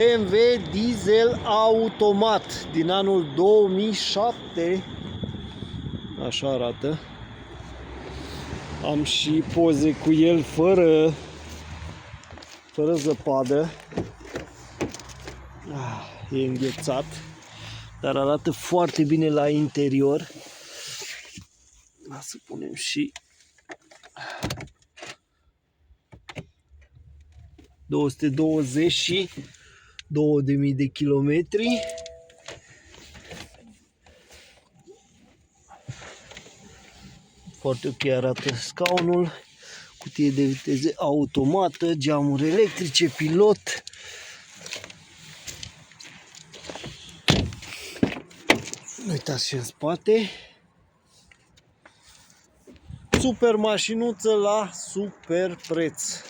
BMW diesel automat din anul 2007. Așa arată. Am și poze cu el fără zăpadă. E înghețat, dar arată foarte bine la interior. Să punem și 222.000 de kilometri. Foarte ok arată scaunul, cutie de viteze automată, geamuri electrice, pilot. Uitați și în spate. Super mașinuță la super preț.